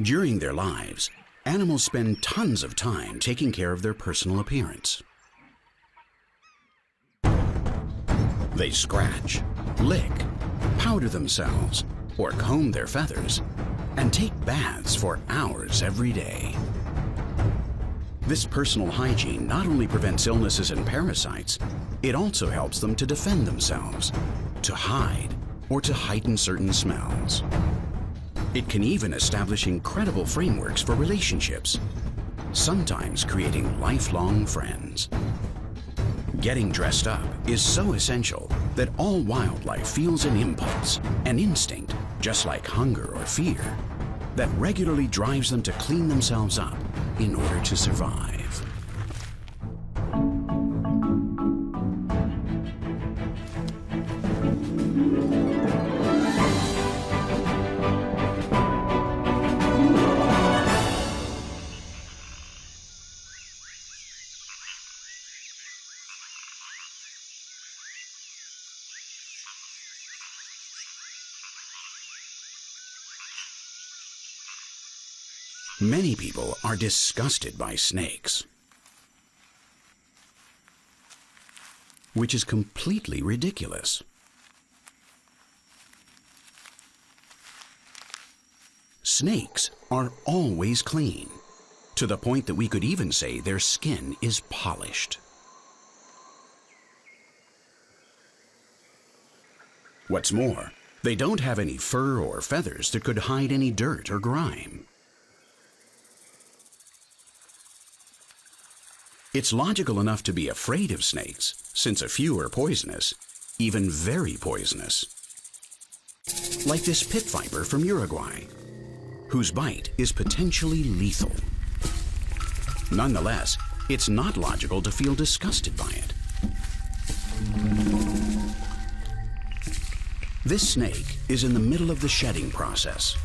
During their lives, animals spend tons of time taking care of their personal appearance. They scratch, lick, powder themselves, or comb their feathers, and take baths for hours every day. This personal hygiene not only prevents illnesses and parasites, it also helps them to defend themselves, to hide, or to heighten certain smells. It can even establish incredible frameworks for relationships, sometimes creating lifelong friends. Getting dressed up is so essential that all wildlife feels an impulse, an instinct, just like hunger or fear, that regularly drives them to clean themselves up in order to survive. Many people are disgusted by snakes, which is completely ridiculous. Snakes are always clean, to the point that we could even say their skin is polished. What's more, they don't have any fur or feathers that could hide any dirt or grime. It's logical enough to be afraid of snakes, since a few are poisonous, even very poisonous. Like this pit viper from Uruguay, whose bite is potentially lethal. Nonetheless, it's not logical to feel disgusted by it. This snake is in the middle of the shedding process.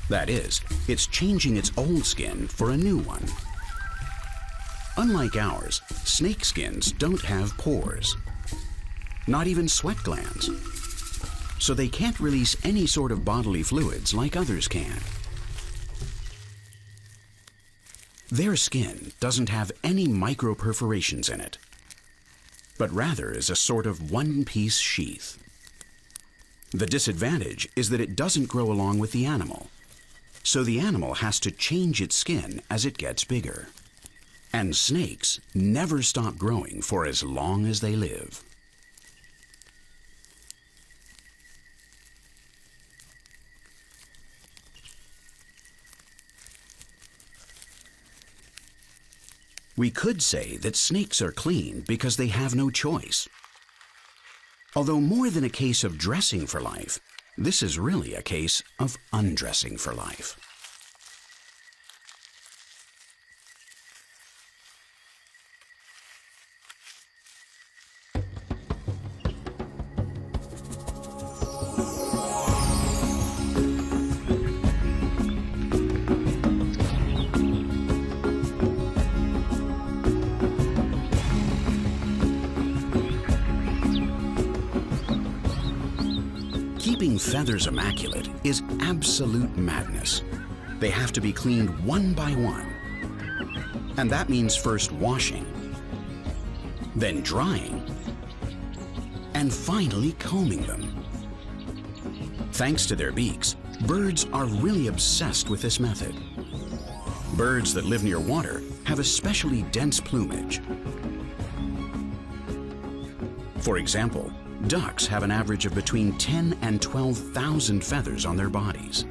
That is, it's changing its old skin for a new one. Unlike ours, snake skins don't have pores, not even sweat glands, so they can't release any sort of bodily fluids like others can. Their skin doesn't have any microperforations in it, but rather is a sort of one-piece sheath. The disadvantage is that it doesn't grow along with the animal, so the animal has to change its skin as it gets bigger. And snakes never stop growing for as long as they live. We could say that snakes are clean because they have no choice. Although more than a case of dressing for life, this is really a case of undressing for life. Keeping feathers immaculate is absolute madness. They have to be cleaned one by one. And that means first washing, then drying, and finally combing them. Thanks to their beaks, birds are really obsessed with this method. Birds that live near water have especially dense plumage. For example, ducks have an average of between 10 and 12,000 feathers on their bodies.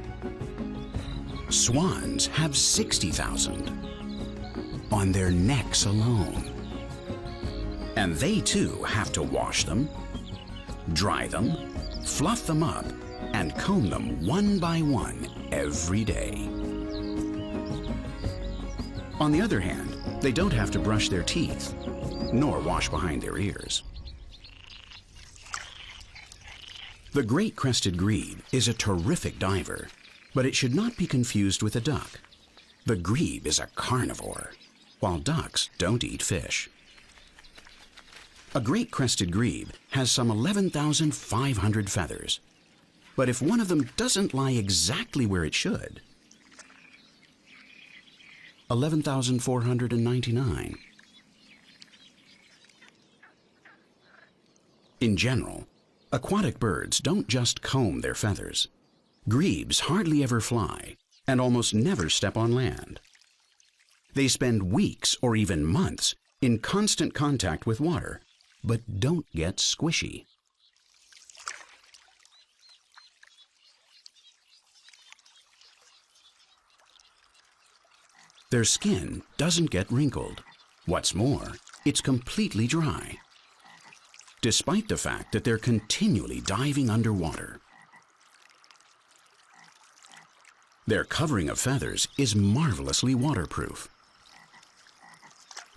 Swans have 60,000 on their necks alone. And they too have to wash them, dry them, fluff them up, and comb them one by one every day. On the other hand, they don't have to brush their teeth, nor wash behind their ears. The great crested grebe is a terrific diver, but it should not be confused with a duck. The grebe is a carnivore, while ducks don't eat fish. A great crested grebe has some 11,500 feathers, but if one of them doesn't lie exactly where it should, 11,499. In general, aquatic birds don't just comb their feathers. Grebes hardly ever fly and almost never step on land. They spend weeks or even months in constant contact with water, but don't get squishy. Their skin doesn't get wrinkled. What's more, it's completely dry, despite the fact that they're continually diving underwater. Their covering of feathers is marvelously waterproof.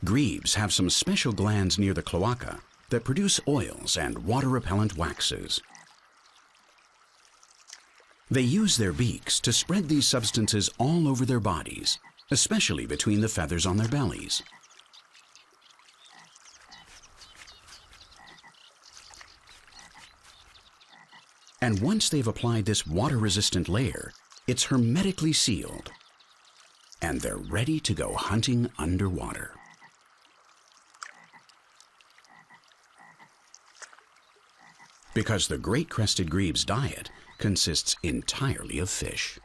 Grebes have some special glands near the cloaca that produce oils and water-repellent waxes. They use their beaks to spread these substances all over their bodies, especially between the feathers on their bellies. And once they've applied this water-resistant layer, it's hermetically sealed, and they're ready to go hunting underwater. Because the great crested grebe's diet consists entirely of fish.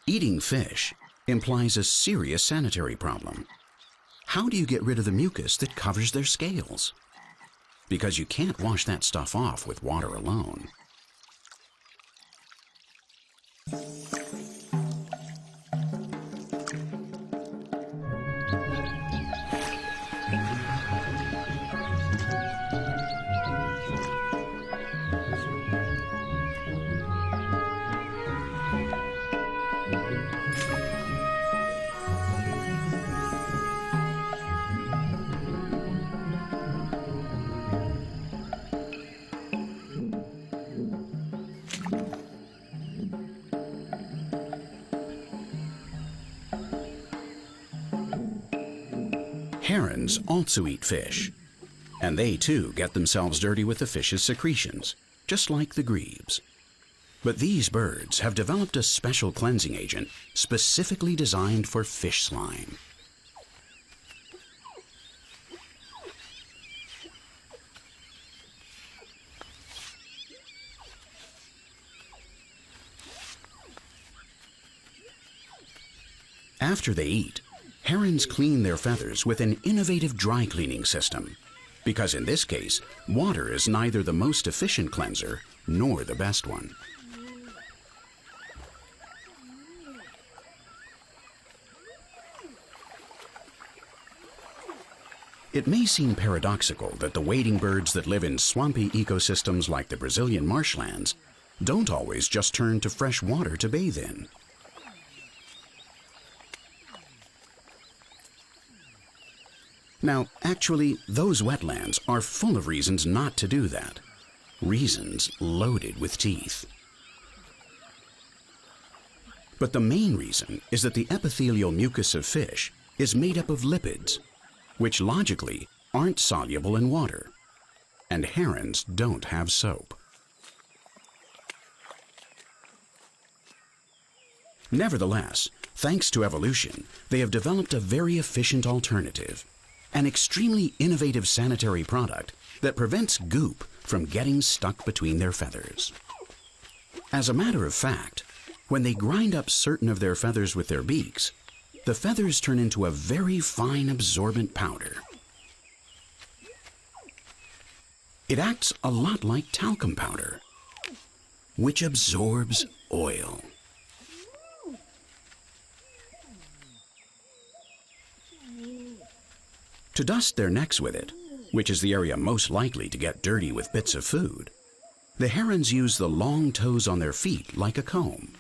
Eating fish implies a serious sanitary problem. How do you get rid of the mucus that covers their scales? Because you can't wash that stuff off with water alone. Herons also eat fish, and they too get themselves dirty with the fish's secretions, just like the grebes. But these birds have developed a special cleansing agent specifically designed for fish slime. After they eat, herons clean their feathers with an innovative dry cleaning system, because in this case, water is neither the most efficient cleanser nor the best one. It may seem paradoxical that the wading birds that live in swampy ecosystems like the Brazilian marshlands don't always just turn to fresh water to bathe in. Now, actually, those wetlands are full of reasons not to do that. Reasons loaded with teeth. But the main reason is that the epithelial mucus of fish is made up of lipids, which logically aren't soluble in water. And herons don't have soap. Nevertheless, thanks to evolution, they have developed a very efficient alternative. An extremely innovative sanitary product that prevents goop from getting stuck between their feathers. As a matter of fact, when they grind up certain of their feathers with their beaks, the feathers turn into a very fine absorbent powder. It acts a lot like talcum powder, which absorbs oil. To dust their necks with it, which is the area most likely to get dirty with bits of food, the herons use the long toes on their feet like a comb.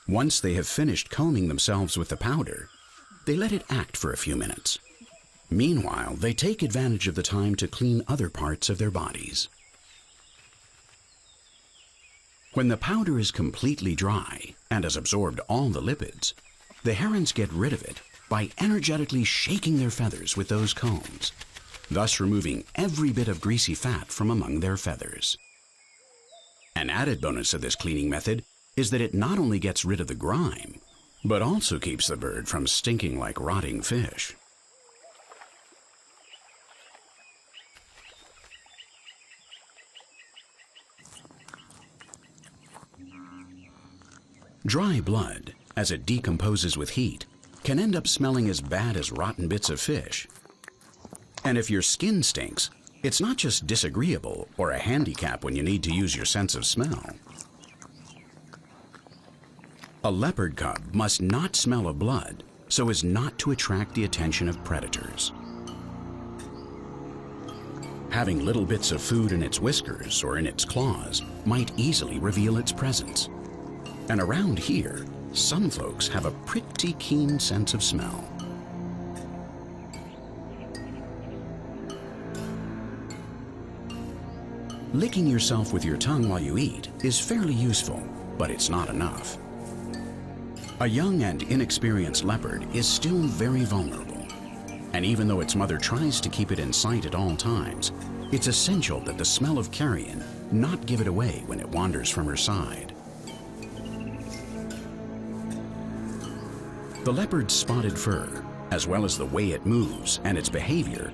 Once they have finished combing themselves with the powder, they let it act for a few minutes. Meanwhile, they take advantage of the time to clean other parts of their bodies. When the powder is completely dry and has absorbed all the lipids, the herons get rid of it by energetically shaking their feathers with those combs, thus removing every bit of greasy fat from among their feathers. An added bonus of this cleaning method is that it not only gets rid of the grime, but also keeps the bird from stinking like rotting fish. Dry blood, as it decomposes with heat, can end up smelling as bad as rotten bits of fish. And if your skin stinks, it's not just disagreeable or a handicap when you need to use your sense of smell. A leopard cub must not smell of blood so as not to attract the attention of predators. Having little bits of food in its whiskers or in its claws might easily reveal its presence. And around here, some folks have a pretty keen sense of smell. Licking yourself with your tongue while you eat is fairly useful, but it's not enough. A young and inexperienced leopard is still very vulnerable, and even though its mother tries to keep it in sight at all times, it's essential that the smell of carrion not give it away when it wanders from her side. The leopard's spotted fur, as well as the way it moves and its behavior,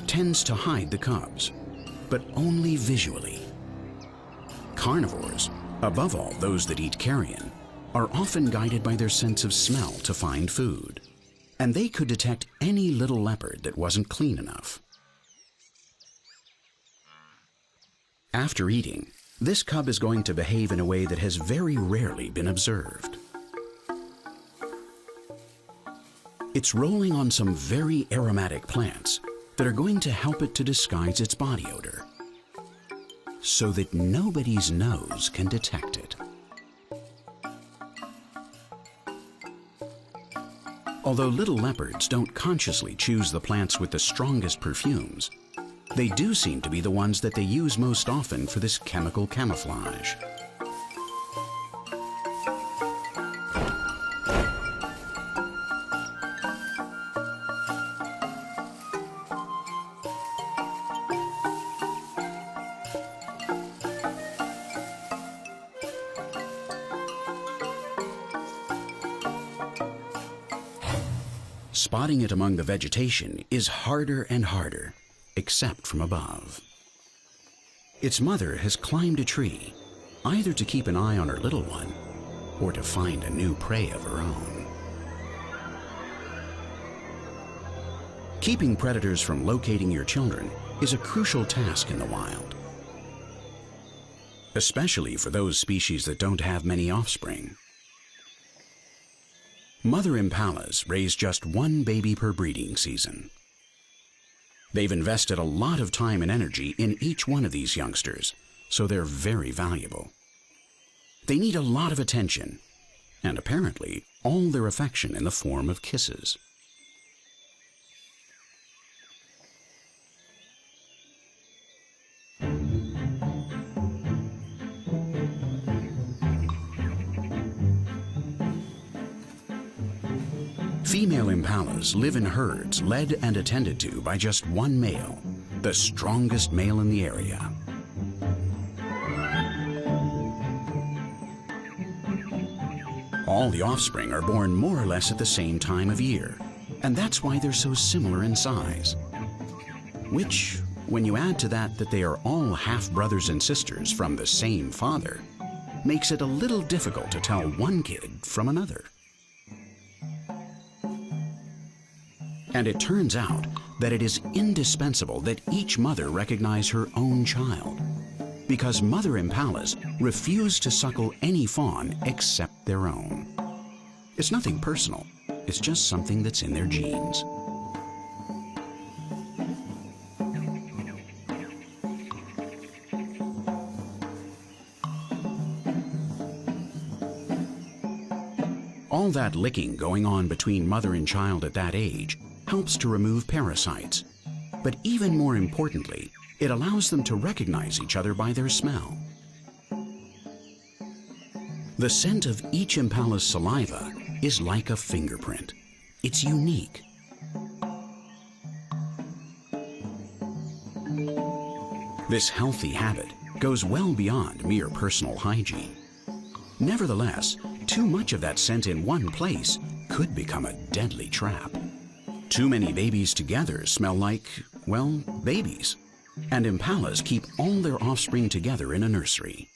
tends to hide the cubs, but only visually. Carnivores, above all those that eat carrion, are often guided by their sense of smell to find food, and they could detect any little leopard that wasn't clean enough. After eating, this cub is going to behave in a way that has very rarely been observed. It's rolling on some very aromatic plants that are going to help it to disguise its body odor, so that nobody's nose can detect it. Although little leopards don't consciously choose the plants with the strongest perfumes, they do seem to be the ones that they use most often for this chemical camouflage. Spotting it among the vegetation is harder and harder, except from above. Its mother has climbed a tree, either to keep an eye on her little one or to find a new prey of her own. Keeping predators from locating your children is a crucial task in the wild, especially for those species that don't have many offspring. Mother impalas raise just one baby per breeding season. They've invested a lot of time and energy in each one of these youngsters, so they're very valuable. They need a lot of attention, and apparently all their affection in the form of kisses. Female impalas live in herds led and attended to by just one male, the strongest male in the area. All the offspring are born more or less at the same time of year, and that's why they're so similar in size. Which, when you add to that they are all half-brothers and sisters from the same father, makes it a little difficult to tell one kid from another. And it turns out that it is indispensable that each mother recognize her own child, because mother impalas refuse to suckle any fawn except their own. It's nothing personal, it's just something that's in their genes. All that licking going on between mother and child at that age helps to remove parasites. But even more importantly, it allows them to recognize each other by their smell. The scent of each impala's saliva is like a fingerprint. It's unique. This healthy habit goes well beyond mere personal hygiene. Nevertheless, too much of that scent in one place could become a deadly trap. Too many babies together smell like, well, babies. And impalas keep all their offspring together in a nursery.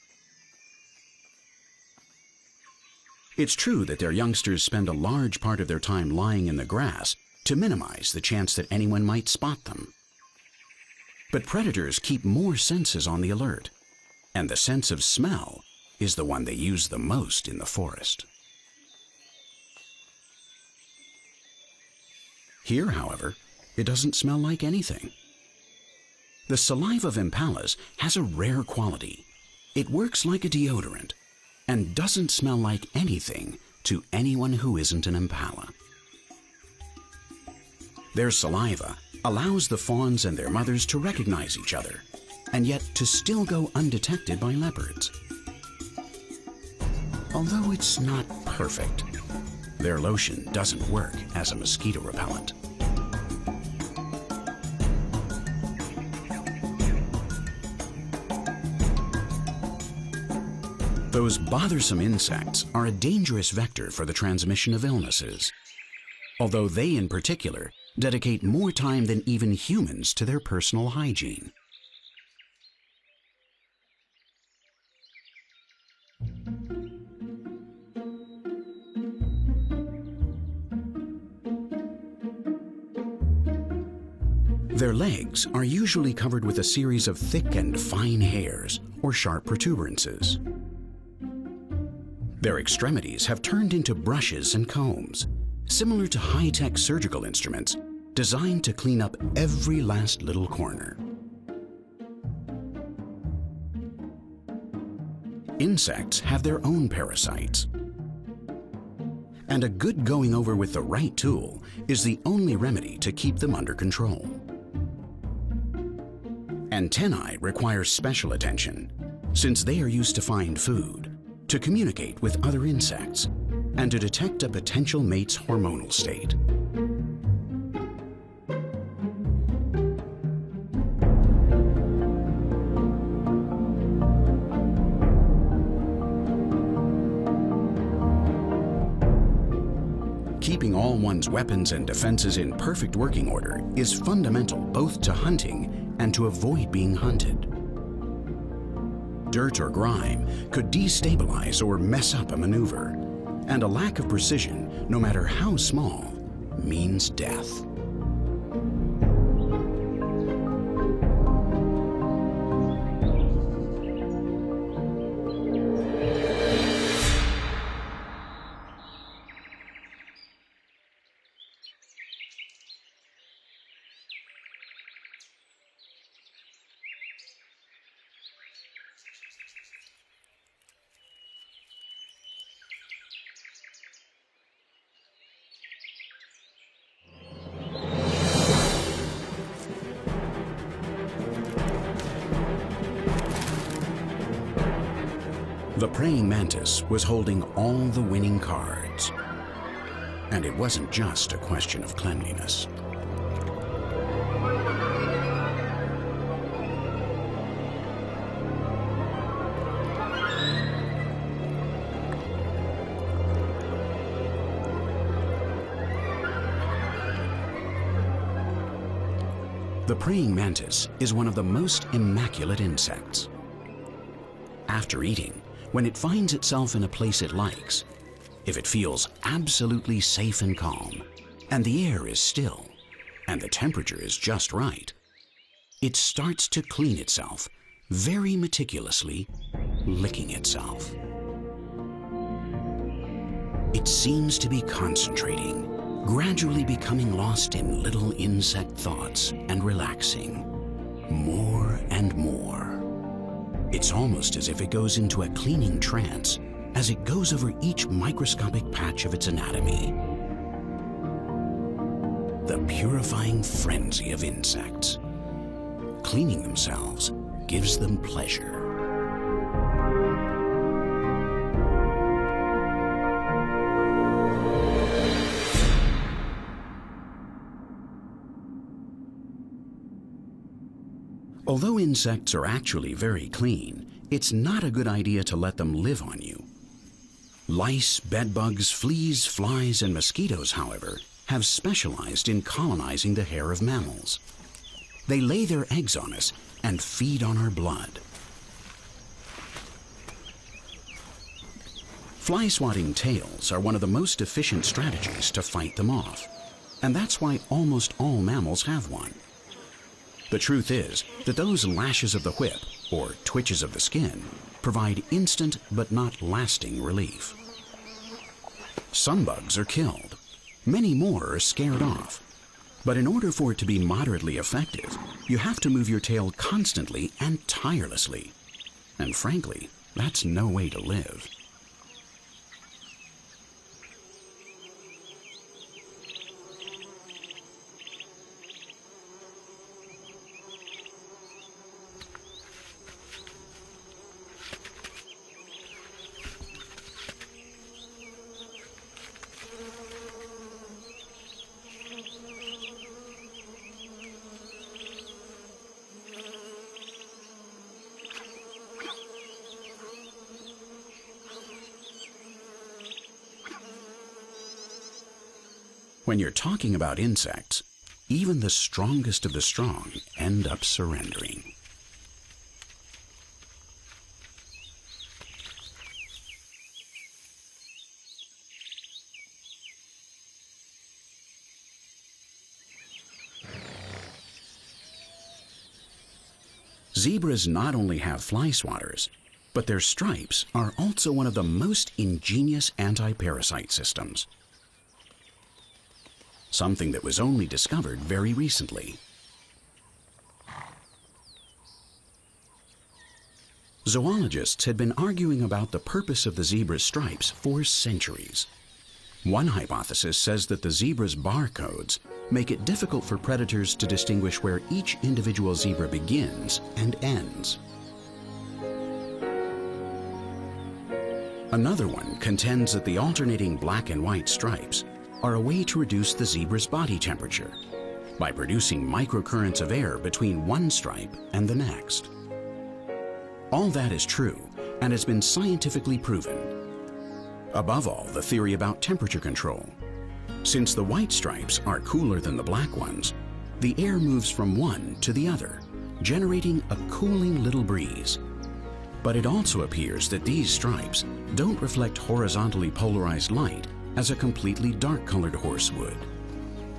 It's true that their youngsters spend a large part of their time lying in the grass to minimize the chance that anyone might spot them. But predators keep more senses on the alert, and the sense of smell is the one they use the most in the forest. Here, however, it doesn't smell like anything. The saliva of impalas has a rare quality. It works like a deodorant and doesn't smell like anything to anyone who isn't an impala. Their saliva allows the fawns and their mothers to recognize each other, and yet to still go undetected by leopards. Although it's not perfect, their lotion doesn't work as a mosquito repellent. Those bothersome insects are a dangerous vector for the transmission of illnesses, although they in particular dedicate more time than even humans to their personal hygiene. Their legs are usually covered with a series of thick and fine hairs or sharp protuberances. Their extremities have turned into brushes and combs, similar to high-tech surgical instruments designed to clean up every last little corner. Insects have their own parasites, and a good going over with the right tool is the only remedy to keep them under control. Antennae require special attention, since they are used to find food, to communicate with other insects, and to detect a potential mate's hormonal state. Keeping all one's weapons and defenses in perfect working order is fundamental both to hunting and to avoid being hunted. Dirt or grime could destabilize or mess up a maneuver, and a lack of precision, no matter how small, means death. The praying mantis was holding all the winning cards. And it wasn't just a question of cleanliness. The praying mantis is one of the most immaculate insects. After eating, when it finds itself in a place it likes, if it feels absolutely safe and calm, and the air is still, and the temperature is just right, it starts to clean itself, very meticulously, licking itself. It seems to be concentrating, gradually becoming lost in little insect thoughts and relaxing, more and more. It's almost as if it goes into a cleaning trance as it goes over each microscopic patch of its anatomy. The purifying frenzy of insects. Cleaning themselves gives them pleasure. Although insects are actually very clean, it's not a good idea to let them live on you. Lice, bedbugs, fleas, flies, and mosquitoes, however, have specialized in colonizing the hair of mammals. They lay their eggs on us and feed on our blood. Fly-swatting tails are one of the most efficient strategies to fight them off, and that's why almost all mammals have one. The truth is that those lashes of the whip, or twitches of the skin, provide instant but not lasting relief. Some bugs are killed. Many more are scared off. But in order for it to be moderately effective, you have to move your tail constantly and tirelessly. And frankly, that's no way to live. When you're talking about insects, even the strongest of the strong end up surrendering. Zebras not only have fly swatters, but their stripes are also one of the most ingenious anti-parasite systems. Something that was only discovered very recently. Zoologists had been arguing about the purpose of the zebra's stripes for centuries. One hypothesis says that the zebra's barcodes make it difficult for predators to distinguish where each individual zebra begins and ends. Another one contends that the alternating black and white stripes are a way to reduce the zebra's body temperature by producing microcurrents of air between one stripe and the next. All that is true and has been scientifically proven. Above all, the theory about temperature control. Since the white stripes are cooler than the black ones, the air moves from one to the other, generating a cooling little breeze. But it also appears that these stripes don't reflect horizontally polarized light as a completely dark-colored horse would.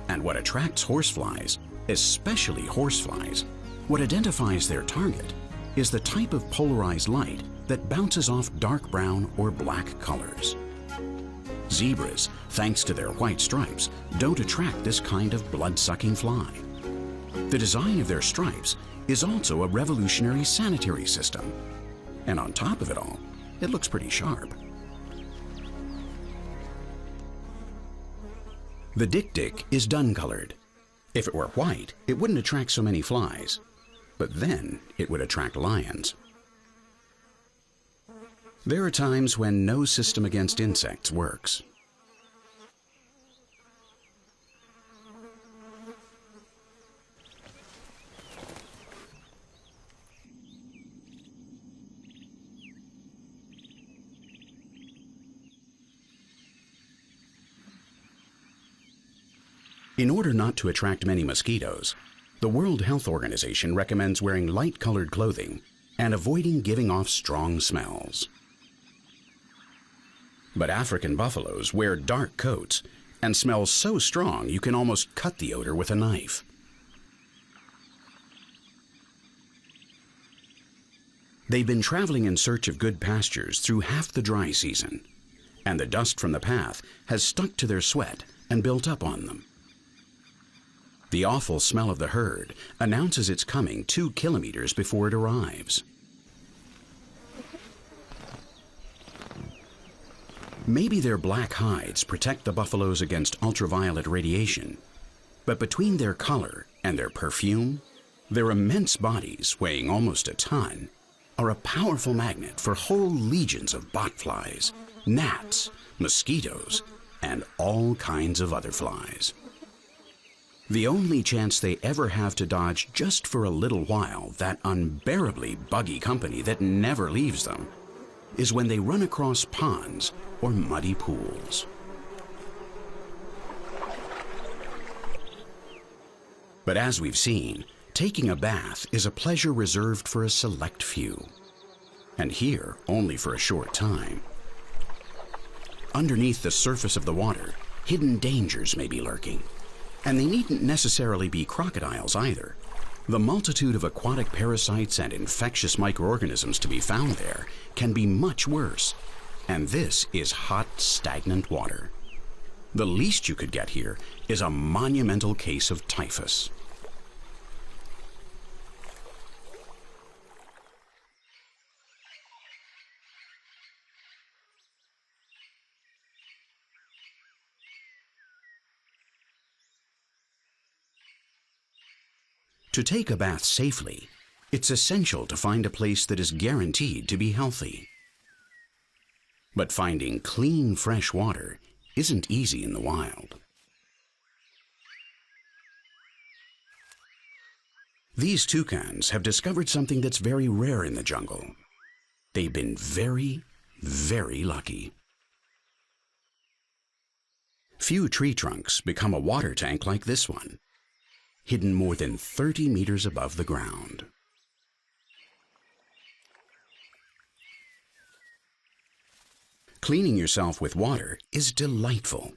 And what attracts horseflies, especially horseflies, what identifies their target, is the type of polarized light that bounces off dark brown or black colors. Zebras, thanks to their white stripes, don't attract this kind of blood-sucking fly. The design of their stripes is also a revolutionary sanitary system. And on top of it all, it looks pretty sharp. The dik-dik is dun-colored. If it were white, it wouldn't attract so many flies. But then it would attract lions. There are times when no system against insects works. In order not to attract many mosquitoes, the World Health Organization recommends wearing light-colored clothing and avoiding giving off strong smells. But African buffaloes wear dark coats and smell so strong you can almost cut the odor with a knife. They've been traveling in search of good pastures through half the dry season, and the dust from the path has stuck to their sweat and built up on them. The awful smell of the herd announces its coming 2 kilometers before it arrives. Maybe their black hides protect the buffaloes against ultraviolet radiation, but between their color and their perfume, their immense bodies, weighing almost a ton, are a powerful magnet for whole legions of botflies, gnats, mosquitoes, and all kinds of other flies. The only chance they ever have to dodge just for a little while that unbearably buggy company that never leaves them is when they run across ponds or muddy pools. But as we've seen, taking a bath is a pleasure reserved for a select few, and here only for a short time. Underneath the surface of the water, hidden dangers may be lurking, and they needn't necessarily be crocodiles either. The multitude of aquatic parasites and infectious microorganisms to be found there can be much worse, and this is hot, stagnant water. The least you could get here is a monumental case of typhus. To take a bath safely, it's essential to find a place that is guaranteed to be healthy. But finding clean, fresh water isn't easy in the wild. These toucans have discovered something that's very rare in the jungle. They've been very, very lucky. Few tree trunks become a water tank like this one, hidden more than 30 meters above the ground. Cleaning yourself with water is delightful,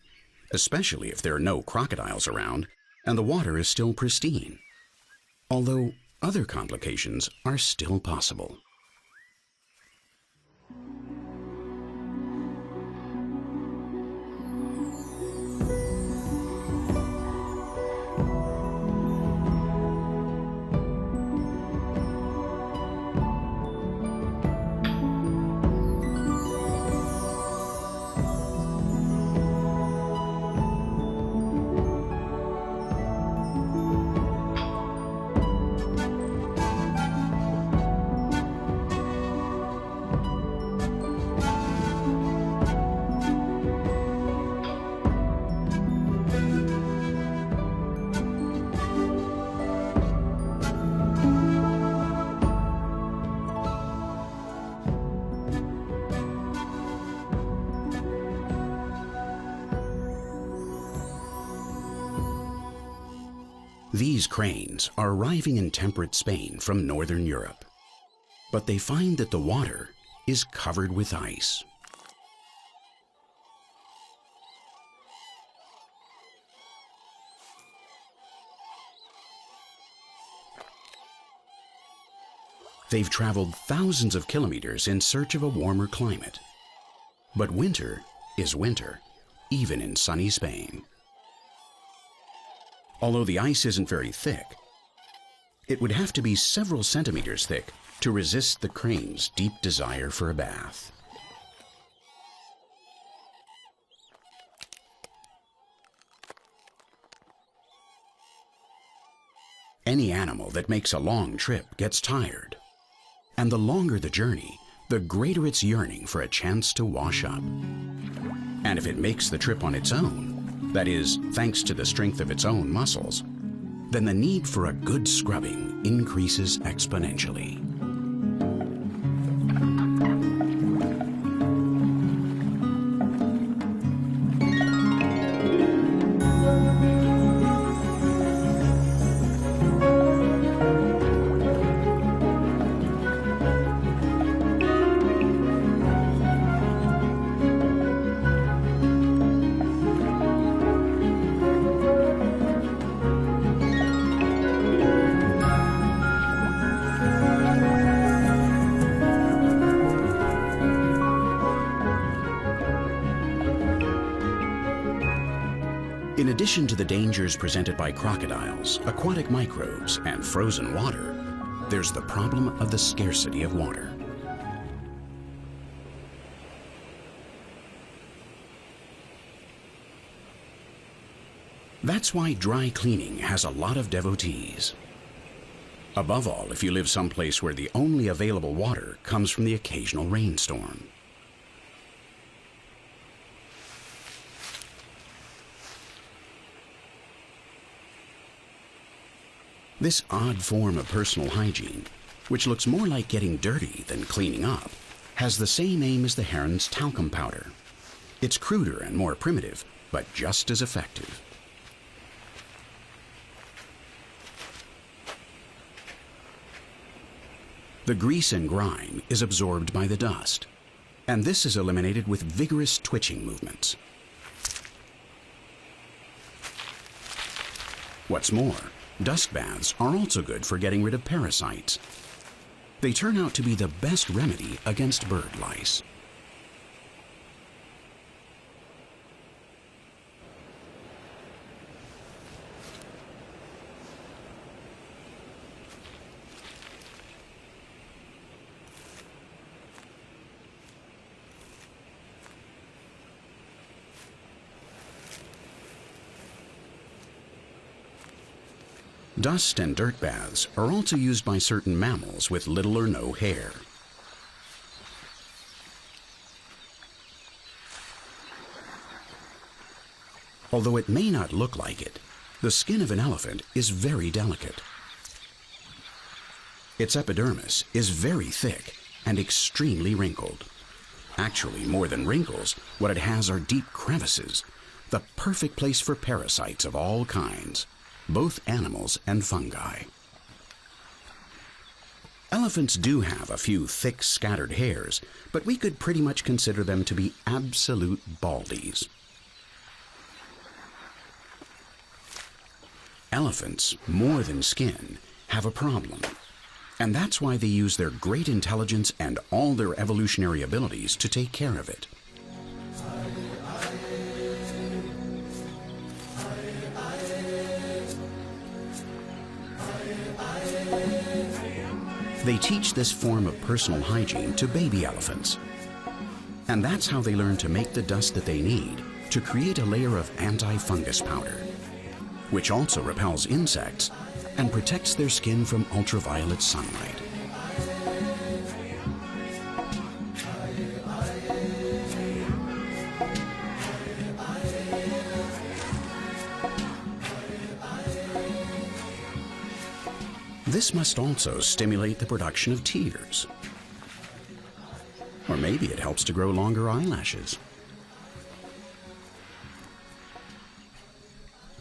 especially if there are no crocodiles around and the water is still pristine, although other complications are still possible. These cranes are arriving in temperate Spain from northern Europe, but they find that the water is covered with ice. They've traveled thousands of kilometers in search of a warmer climate, but winter is winter, even in sunny Spain. Although the ice isn't very thick, it would have to be several centimeters thick to resist the crane's deep desire for a bath. Any animal that makes a long trip gets tired, and the longer the journey, the greater its yearning for a chance to wash up. And if it makes the trip on its own, that is, thanks to the strength of its own muscles, then the need for a good scrubbing increases exponentially. In addition to the dangers presented by crocodiles, aquatic microbes, and frozen water, there's the problem of the scarcity of water. That's why dry cleaning has a lot of devotees. Above all, if you live someplace where the only available water comes from the occasional rainstorm. This odd form of personal hygiene, which looks more like getting dirty than cleaning up, has the same aim as the heron's talcum powder. It's cruder and more primitive, but just as effective. The grease and grime is absorbed by the dust, and this is eliminated with vigorous twitching movements. What's more, dust baths are also good for getting rid of parasites. They turn out to be the best remedy against bird lice. Dust and dirt baths are also used by certain mammals with little or no hair. Although it may not look like it, the skin of an elephant is very delicate. Its epidermis is very thick and extremely wrinkled. Actually, more than wrinkles, what it has are deep crevices, the perfect place for parasites of all kinds, both animals and fungi. Elephants do have a few thick scattered hairs, but we could pretty much consider them to be absolute baldies. Elephants, more than skin, have a problem, and that's why they use their great intelligence and all their evolutionary abilities to take care of it. They teach this form of personal hygiene to baby elephants. And that's how they learn to make the dust that they need to create a layer of anti-fungus powder, which also repels insects and protects their skin from ultraviolet sunlight. This must also stimulate the production of tears. Or maybe it helps to grow longer eyelashes.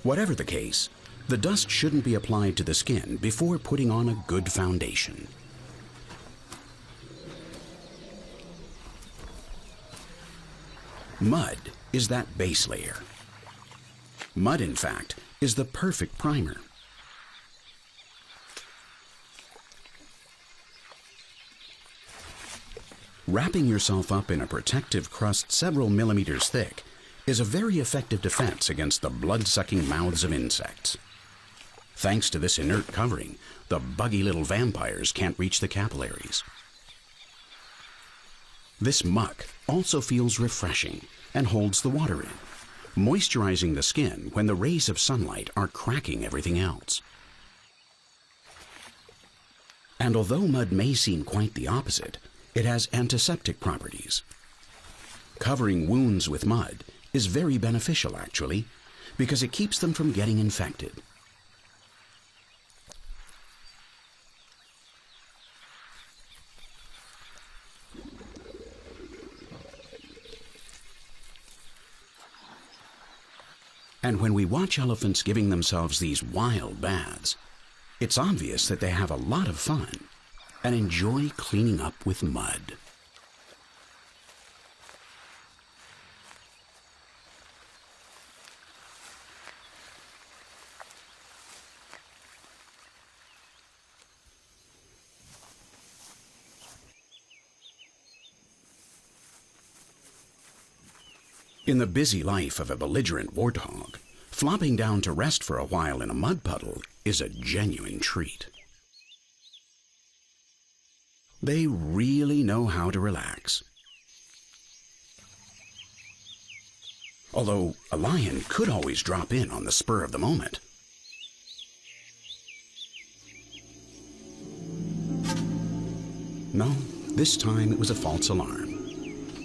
Whatever the case, the dust shouldn't be applied to the skin before putting on a good foundation. Mud is that base layer. Mud, in fact, is the perfect primer. Wrapping yourself up in a protective crust several millimeters thick is a very effective defense against the blood-sucking mouths of insects. Thanks to this inert covering, the buggy little vampires can't reach the capillaries. This muck also feels refreshing and holds the water in, moisturizing the skin when the rays of sunlight are cracking everything else. And although mud may seem quite the opposite, it has antiseptic properties. Covering wounds with mud is very beneficial, actually, because it keeps them from getting infected. And when we watch elephants giving themselves these wild baths, it's obvious that they have a lot of fun and enjoy cleaning up with mud. In the busy life of a belligerent warthog, flopping down to rest for a while in a mud puddle is a genuine treat. They really know how to relax. Although a lion could always drop in on the spur of the moment. No, this time it was a false alarm.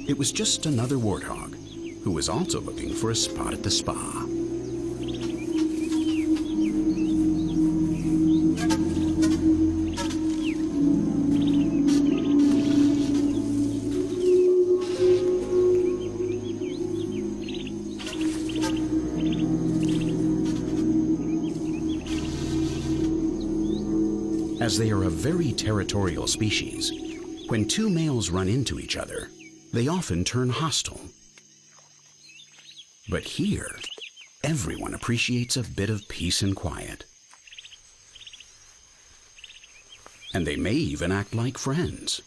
It was just another warthog who was also looking for a spot at the spa. As they are a very territorial species, when two males run into each other, they often turn hostile. But here, everyone appreciates a bit of peace and quiet. And they may even act like friends,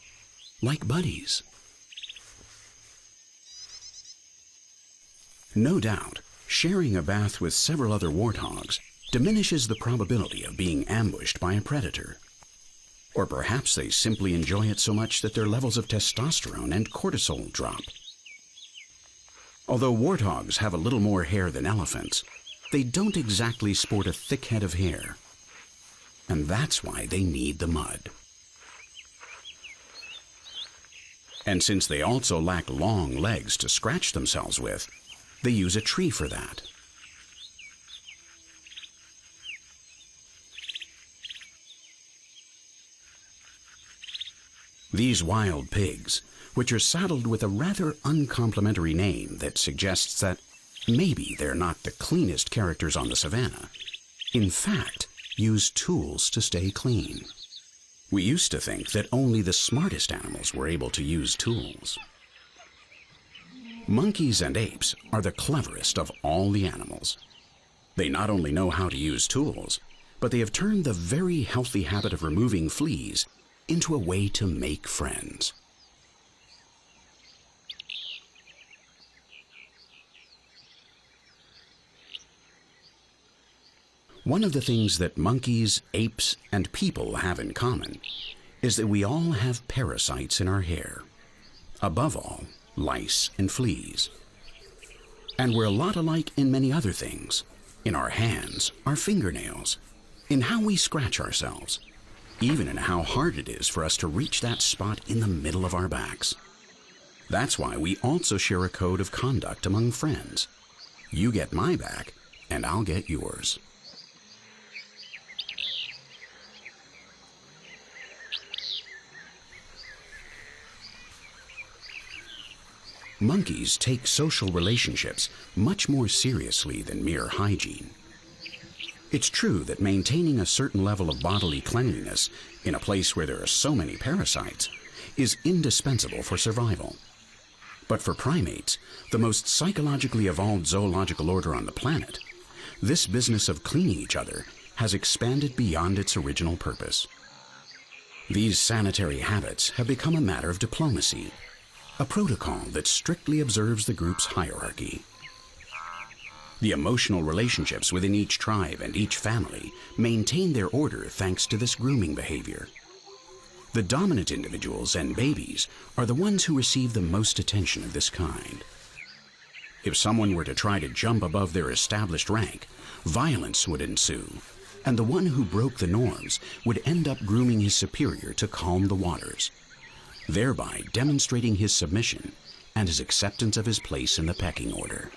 like buddies. No doubt, sharing a bath with several other warthogs diminishes the probability of being ambushed by a predator. Or perhaps they simply enjoy it so much that their levels of testosterone and cortisol drop. Although warthogs have a little more hair than elephants, they don't exactly sport a thick head of hair. And that's why they need the mud. And since they also lack long legs to scratch themselves with, they use a tree for that. These wild pigs, which are saddled with a rather uncomplimentary name that suggests that maybe they're not the cleanest characters on the savannah, in fact, use tools to stay clean. We used to think that only the smartest animals were able to use tools. Monkeys and apes are the cleverest of all the animals. They not only know how to use tools, but they have turned the very healthy habit of removing fleas into a way to make friends. One of the things that monkeys, apes, and people have in common is that we all have parasites in our hair. Above all, lice and fleas. And we're a lot alike in many other things. In our hands, our fingernails, in how we scratch ourselves, even in how hard it is for us to reach that spot in the middle of our backs. That's why we also share a code of conduct among friends. You get my back, and I'll get yours. Monkeys take social relationships much more seriously than mere hygiene. It's true that maintaining a certain level of bodily cleanliness in a place where there are so many parasites is indispensable for survival. But for primates, the most psychologically evolved zoological order on the planet, this business of cleaning each other has expanded beyond its original purpose. These sanitary habits have become a matter of diplomacy, a protocol that strictly observes the group's hierarchy. The emotional relationships within each tribe and each family maintain their order thanks to this grooming behavior. The dominant individuals and babies are the ones who receive the most attention of this kind. If someone were to try to jump above their established rank, violence would ensue, and the one who broke the norms would end up grooming his superior to calm the waters, thereby demonstrating his submission and his acceptance of his place in the pecking order.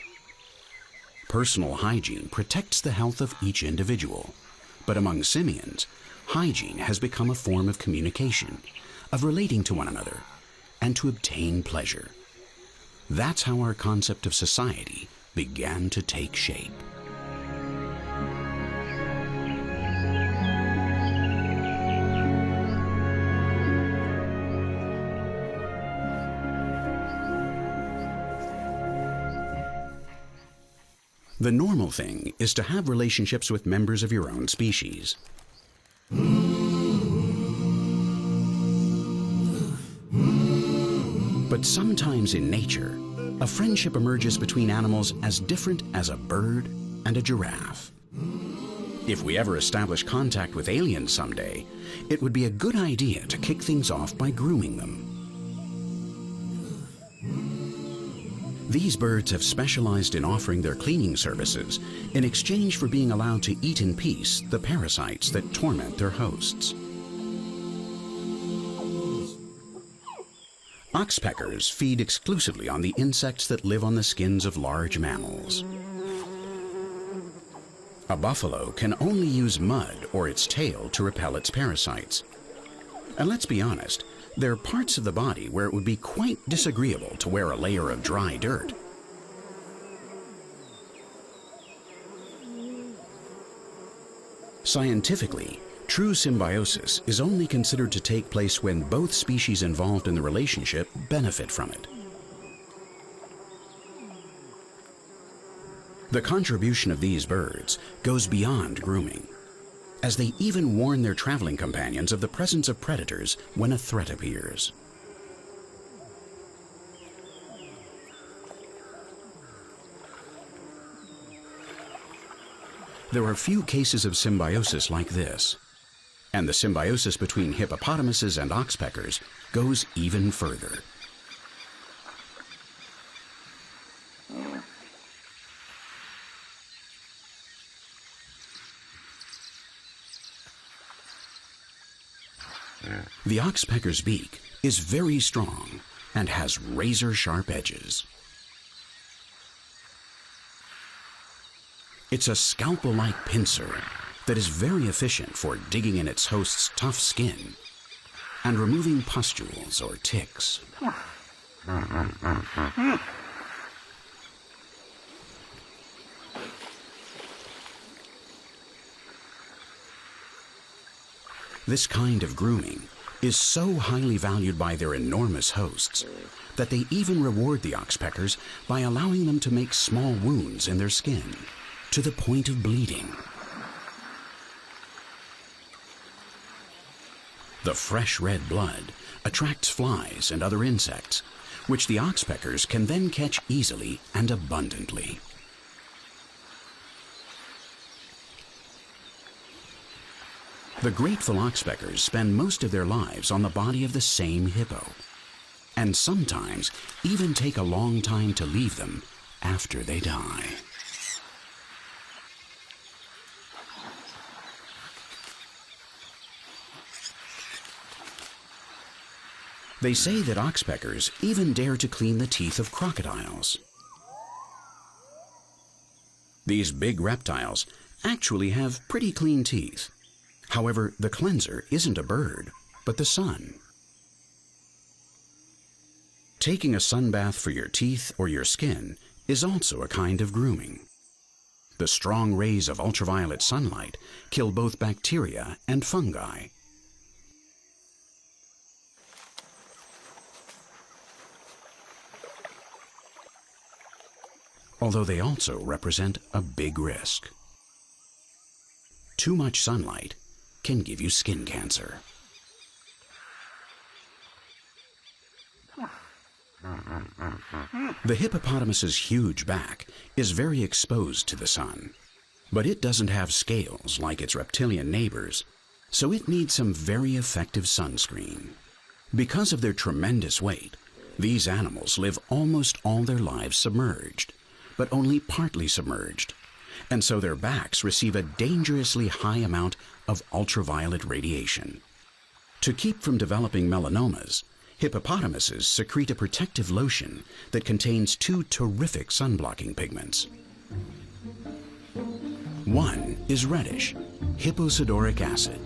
Personal hygiene protects the health of each individual, but among simians, hygiene has become a form of communication, of relating to one another, and to obtain pleasure. That's how our concept of society began to take shape. The normal thing is to have relationships with members of your own species. But sometimes in nature, a friendship emerges between animals as different as a bird and a giraffe. If we ever establish contact with aliens someday, it would be a good idea to kick things off by grooming them. These birds have specialized in offering their cleaning services in exchange for being allowed to eat in peace the parasites that torment their hosts. Oxpeckers feed exclusively on the insects that live on the skins of large mammals. A buffalo can only use mud or its tail to repel its parasites. And let's be honest, there are parts of the body where it would be quite disagreeable to wear a layer of dry dirt. Scientifically, true symbiosis is only considered to take place when both species involved in the relationship benefit from it. The contribution of these birds goes beyond grooming, as they even warn their traveling companions of the presence of predators when a threat appears. There are few cases of symbiosis like this, and the symbiosis between hippopotamuses and oxpeckers goes even further. The oxpecker's beak is very strong and has razor-sharp edges. It's a scalpel-like pincer that is very efficient for digging in its host's tough skin and removing pustules or ticks. This kind of grooming is so highly valued by their enormous hosts that they even reward the oxpeckers by allowing them to make small wounds in their skin to the point of bleeding. The fresh red blood attracts flies and other insects, which the oxpeckers can then catch easily and abundantly. The grateful oxpeckers spend most of their lives on the body of the same hippo, and sometimes even take a long time to leave them after they die. They say that oxpeckers even dare to clean the teeth of crocodiles. These big reptiles actually have pretty clean teeth. However, the cleanser isn't a bird, but the sun. Taking a sunbath for your teeth or your skin is also a kind of grooming. The strong rays of ultraviolet sunlight kill both bacteria and fungi. Although they also represent a big risk. Too much sunlight can give you skin cancer. The hippopotamus's huge back is very exposed to the sun, but it doesn't have scales like its reptilian neighbors, so it needs some very effective sunscreen. Because of their tremendous weight, these animals live almost all their lives submerged, but only partly submerged, and so their backs receive a dangerously high amount of ultraviolet radiation. To keep from developing melanomas, hippopotamuses secrete a protective lotion that contains two terrific sunblocking pigments. One is reddish, hipposudoric acid,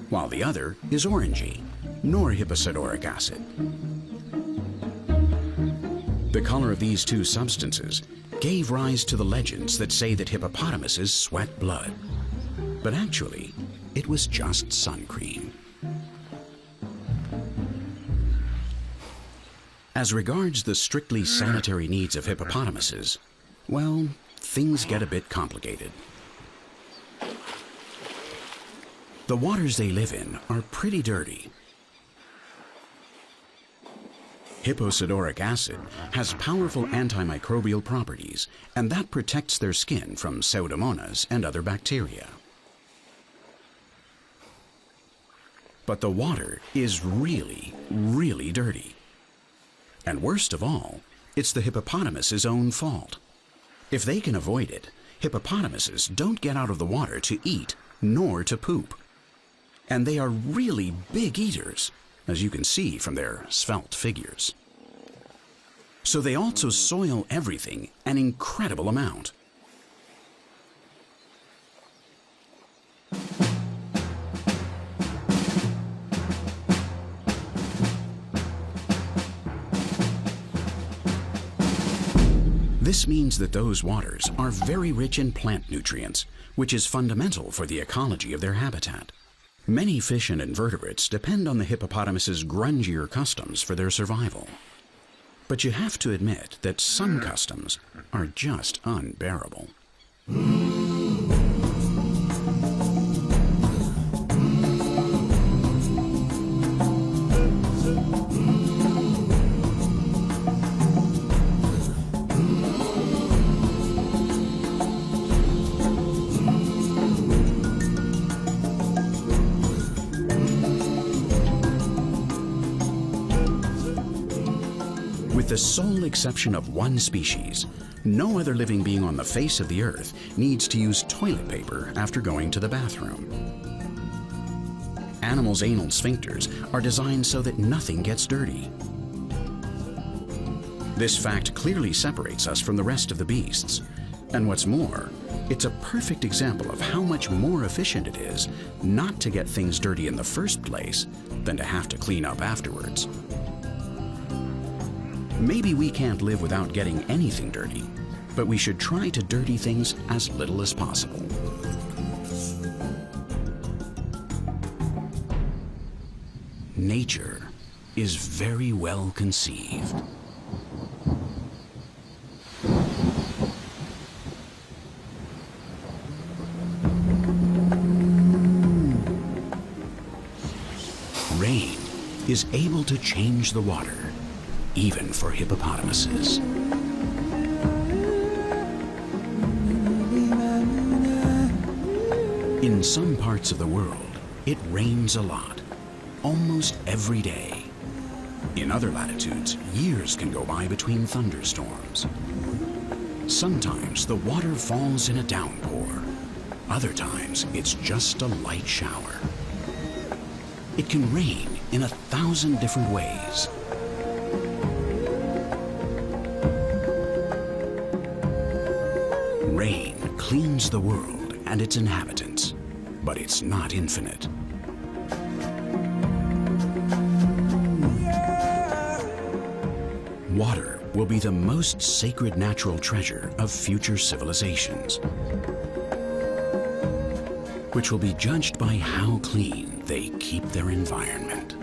while the other is orangey, norhipposudoric acid. The color of these two substances gave rise to the legends that say that hippopotamuses sweat blood. But actually, it was just sun cream. As regards the strictly sanitary needs of hippopotamuses, well, things get a bit complicated. The waters they live in are pretty dirty. Hipposudoric acid has powerful antimicrobial properties, and that protects their skin from pseudomonas and other bacteria. But the water is really, really dirty. And worst of all, It's the hippopotamus's own fault. If they can avoid it, hippopotamuses don't get out of the water to eat nor to poop. And they are really big eaters, as you can see from their svelte figures. So they also soil everything an incredible amount. This means that those waters are very rich in plant nutrients, which is fundamental for the ecology of their habitat. Many fish and invertebrates depend on the hippopotamus's grungier customs for their survival. But you have to admit that some customs are just unbearable. With the sole exception of one species, no other living being on the face of the earth needs to use toilet paper after going to the bathroom. Animals' anal sphincters are designed so that nothing gets dirty. This fact clearly separates us from the rest of the beasts. And what's more, it's a perfect example of how much more efficient it is not to get things dirty in the first place than to have to clean up afterwards. Maybe we can't live without getting anything dirty, but we should try to dirty things as little as possible. Nature is very well conceived. Rain is able to change the water, even for hippopotamuses. In some parts of the world, it rains a lot, almost every day. In other latitudes, years can go by between thunderstorms. Sometimes the water falls in a downpour. Other times, it's just a light shower. It can rain in 1,000 different ways. Rain cleans the world and its inhabitants, but it's not infinite. Water will be the most sacred natural treasure of future civilizations, which will be judged by how clean they keep their environment.